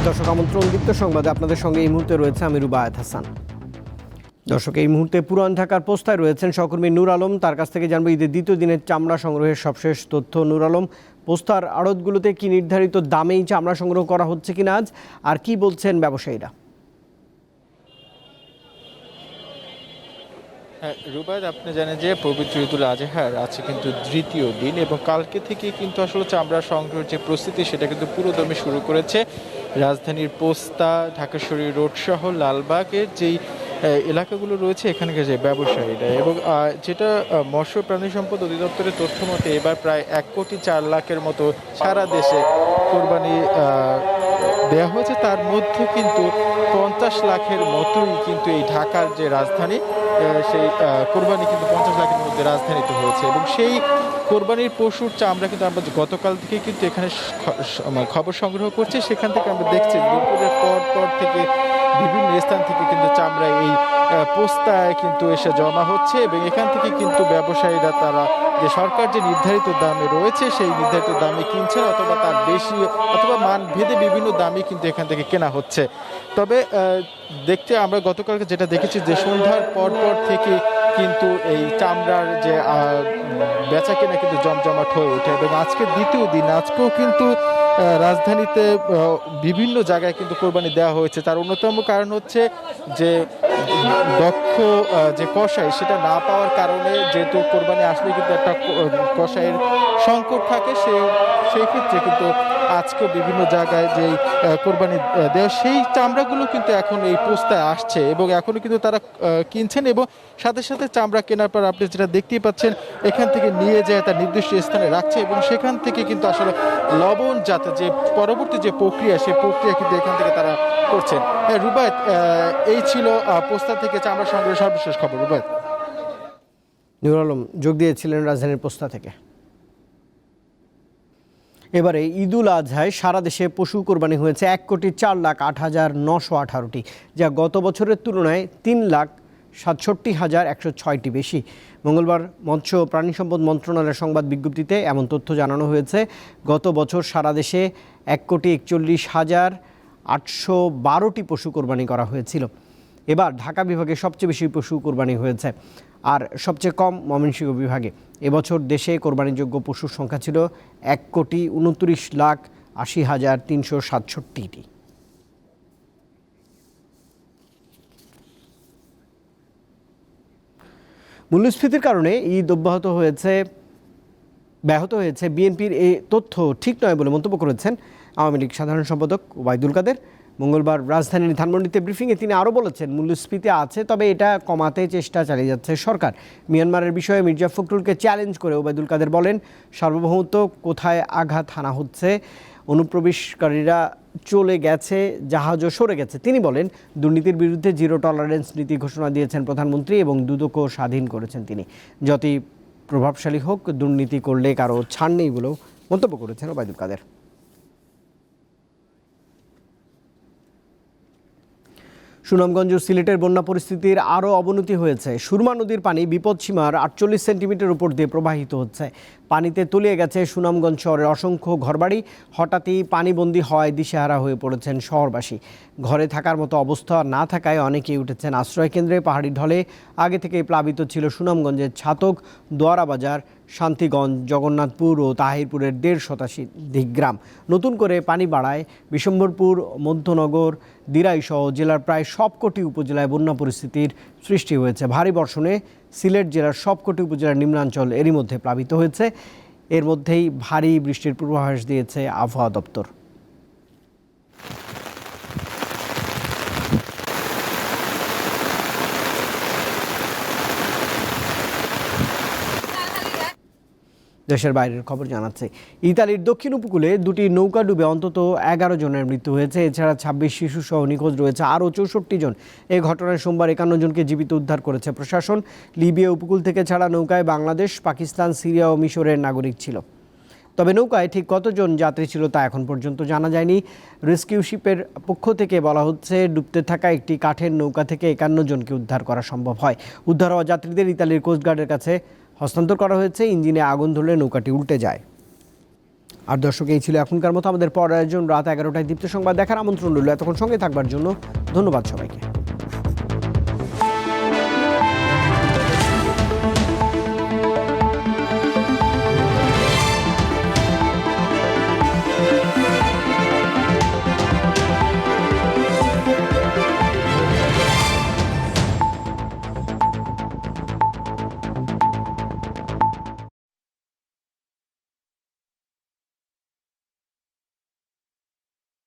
দর্শক আমন্ত্রণ দীপ্ত সংবাদে আপনাদের সঙ্গে এই মুহূর্তে রয়েছে আমি রুবায়েত হাসান। দর্শক এই মুহূর্তে পুরান ঢাকার পোস্তায় রয়েছেন সহকর্মী নূর আলম। তার কাছ থেকে জানবো ঈদের দ্বিতীয় দিনের চামড়া সংগ্রহের সবশেষ তথ্য। নূর আলম, পোস্তার আড়তগুলোতে কি নির্ধারিত দামেই চামড়া সংগ্রহ করা হচ্ছে কিনা আজ, আর কি বলছেন ব্যবসায়ীরা? রুবায়েত, আপনি জানেন যে পবিত্র ঈদুল আজহার আছে কিন্তু তৃতীয় দিন এবং কালকে থেকে কিন্তু আসলে চামড়া সংগ্রহের যে প্রস্তুতি সেটা কিন্তু পুরোদমে শুরু করেছে রাজধানীর পোস্তা, ঢাকা শরীর রোড সহ লালবাগের যেই এলাকাগুলো রয়েছে এখানকার যে ব্যবসায়ীরা। এবং যেটা মৎস্য প্রাণী সম্পদ অধিদপ্তরের তথ্য মতে এবার প্রায় 1,04,00,000-এর মতো সারা দেশে কোরবানি দেওয়া হয়েছে। তার মধ্যে কিন্তু 50 লাখের মতোই কিন্তু এই ঢাকার যে রাজধানী সেই কোরবানি কিন্তু 50 লাখের মধ্যে রাজধানীতে হয়েছে। এবং সেই কোরবানির পশুর চামড়া কিন্তু আমরা গতকাল থেকে কিন্তু এখানে খবর সংগ্রহ করছি। সেখান থেকে আমরা দেখছি দুপুরের পর থেকে বিভিন্ন স্থান থেকে কিন্তু চামড়া এই পোস্তায় কিন্তু এসে জমা হচ্ছে এবং এখান থেকে কিন্তু ব্যবসায়ীরা তারা যে সরকার যে নির্ধারিত দামে রয়েছে সেই নির্ধারিত দামে কিনছেন, অথবা তার বেশি অথবা মান ভেদে বিভিন্ন দামে কিন্তু এখান থেকে কেনা হচ্ছে। তবে দেখতে আমরা গতকালকে যেটা দেখেছি যে সন্ধ্যার পর থেকে কিন্তু এই চামড়ার যে বেচা কেনা কিন্তু জমজমাট হয়ে ওঠে এবং আজকে দ্বিতীয় দিন, আজকেও কিন্তু রাজধানীতে বিভিন্ন জায়গায় কিন্তু কোরবানি দেওয়া হয়েছে। তার অন্যতম কারণ হচ্ছে যে দক্ষ যে কসাই সেটা না পাওয়ার কারণে, যেহেতু কোরবানি আসলে কিন্তু একটা কসাইয়ের সংকট থাকে, সেই ক্ষেত্রে কিন্তু আজকেও বিভিন্ন জায়গায় যেই কোরবানি দেওয়া সেই চামড়াগুলো কিন্তু এখন এই পোস্তায় আসছে এবং এখনও কিন্তু তারা কিনছেন এবং সাথে সাথে চামড়া কেনার পর আপনি যেটা দেখতেই পাচ্ছেন এখান থেকে নিয়ে যায় তার নির্দিষ্ট স্থানে রাখছে এবং সেখান থেকে কিন্তু আসলে লবণ যাতে যে পরবর্তী যে প্রক্রিয়া সেই প্রক্রিয়া কিন্তু এখান থেকে তারা করছেন। রুবায়েত, এই ছিল পোস্তা থেকে চামড়া সংগ্রহের সর্বশেষ খবর। রুবায়েত। নূর আলম যোগ দিয়েছিলেন রাজধানীর পোস্তা থেকে। এবারে ঈদুল আজহায় সারা দেশে পশু কোরবানি হয়েছে 1,04,08,918টি, যা গত বছরের তুলনায় 3,67,106টি বেশি। মঙ্গলবার মৎস্য প্রাণী সম্পদ মন্ত্রণালয়ের সংবাদ বিজ্ঞপ্তিতে এমন তথ্য জানানো হয়েছে। গত বছর সারা দেশে 1,41,812টি পশু কোরবানি করা হয়েছিল। এবার ঢাকা বিভাগে সবচেয়ে বেশি পশু কোরবানি হয়েছে আর সবচেয়ে কম ময়মনসিংহ বিভাগে। এবছর দেশে কোরবানিযোগ্য পশুর সংখ্যা ছিল 1,29,80,367টি। মূল্যস্ফীতির কারণে ঈদ ব্যাহত হয়েছে বিএনপির এই তথ্য ঠিক নয় বলে মন্তব্য করেছেন আওয়ামী লীগ সাধারণ সম্পাদক ওবায়দুল কাদের। মঙ্গলবার রাজধানীর ধানমন্ডিতে ব্রিফিংয়ে তিনি আরও বলেছেন, মূল্যস্ফীতি আছে, তবে এটা কমাতে চেষ্টা চালিয়ে যাচ্ছে সরকার। মিয়ানমারের বিষয়ে মির্জা ফখরুলকে চ্যালেঞ্জ করে ওবায়দুল কাদের বলেন, সার্বভৌমত্ব কোথায় আঘাত হানা হচ্ছে, অনুপ্রবেশকারীরা চলে গেছে, জাহাজও সরে গেছে। তিনি বলেন, দুর্নীতির বিরুদ্ধে জিরো টলারেন্স নীতি ঘোষণা দিয়েছেন প্রধানমন্ত্রী এবং দুদকও স্বাধীন করেছেন তিনি। যতই প্রভাবশালী হোক, দুর্নীতি করলে কারো ছাড় নেই বলেও মন্তব্য করেছেন ওবায়দুল কাদের। সুনামগঞ্জ ও সিলেটের বন্যা পরিস্থিতির আরও অবনতি হয়েছে। সুরমা নদীর পানি বিপদসীমার 48 সেন্টিমিটার উপর দিয়ে প্রবাহিত হচ্ছে। পানিতে তলিয়ে গেছে সুনামগঞ্জ শহরের অসংখ্য ঘরবাড়ি। হঠাৎই পানিবন্দী হওয়ায় দিশেহারা হয়ে পড়েছেন শহরবাসী। ঘরে থাকার মতো অবস্থা না থাকায় অনেকেই উঠেছেন আশ্রয়কেন্দ্রে। পাহাড়ি ঢলে আগে থেকেই প্লাবিত ছিল সুনামগঞ্জের ছাতক, দোয়ারাবাজার, শান্তিগঞ্জ, জগন্নাথপুর ও তাহিরপুরের 1.5 শতাধিক গ্রাম। নতুন করে পানি বাড়ায় বিশম্বরপুর, মধ্যনগর, দিরাইসহ জেলার প্রায় সবকটি উপজেলায় বন্যা পরিস্থিতির সৃষ্টি হয়েছে। ভারী বর্ষণে সিলেট জেলার সবকটি উপজেলার নিম্নাঞ্চল এরই মধ্যে প্লাবিত হয়েছে। এর মধ্যেই ভারী বৃষ্টির পূর্বাভাস দিয়েছে আবহাওয়া দপ্তর। দেশের বাইরের খবর জানাচ্ছে, ইতালির দক্ষিণ উপকূলে দুটি নৌকা ডুবে অন্তত 11 জনের মৃত্যু হয়েছে। এছাড়া 26 শিশুসহ নিখোঁজ রয়েছে আরও 64 জন। এই ঘটনায় সোমবার 51 জনকে জীবিত উদ্ধার করেছে প্রশাসন। লিবিয়া উপকূল থেকে ছাড়া নৌকায় বাংলাদেশ, পাকিস্তান, সিরিয়া ও মিশরের নাগরিক ছিল। তবে নৌকায় ঠিক কতজন যাত্রী ছিল তা এখন পর্যন্ত জানা যায়নি। রেস্কিউ শিপের পক্ষ থেকে বলা হচ্ছে, ডুবতে থাকা একটি কাঠের নৌকা থেকে 51 জনকে উদ্ধার করা সম্ভব হয়। উদ্ধার হওয়া যাত্রীদের ইতালির কোস্টগার্ডের কাছে হস্তান্তর করা হয়েছে। ইঞ্জিনে আগুন ধরলে নৌকাটি উল্টে যায়। আর দর্শক, এই ছিল এখনকার মতো আমাদের পর আয়োজন। রাত 11টায় দীপ্ত সংবাদ দেখার আমন্ত্রণ রইল। এতক্ষণ সঙ্গে থাকবার জন্য ধন্যবাদ সবাইকে।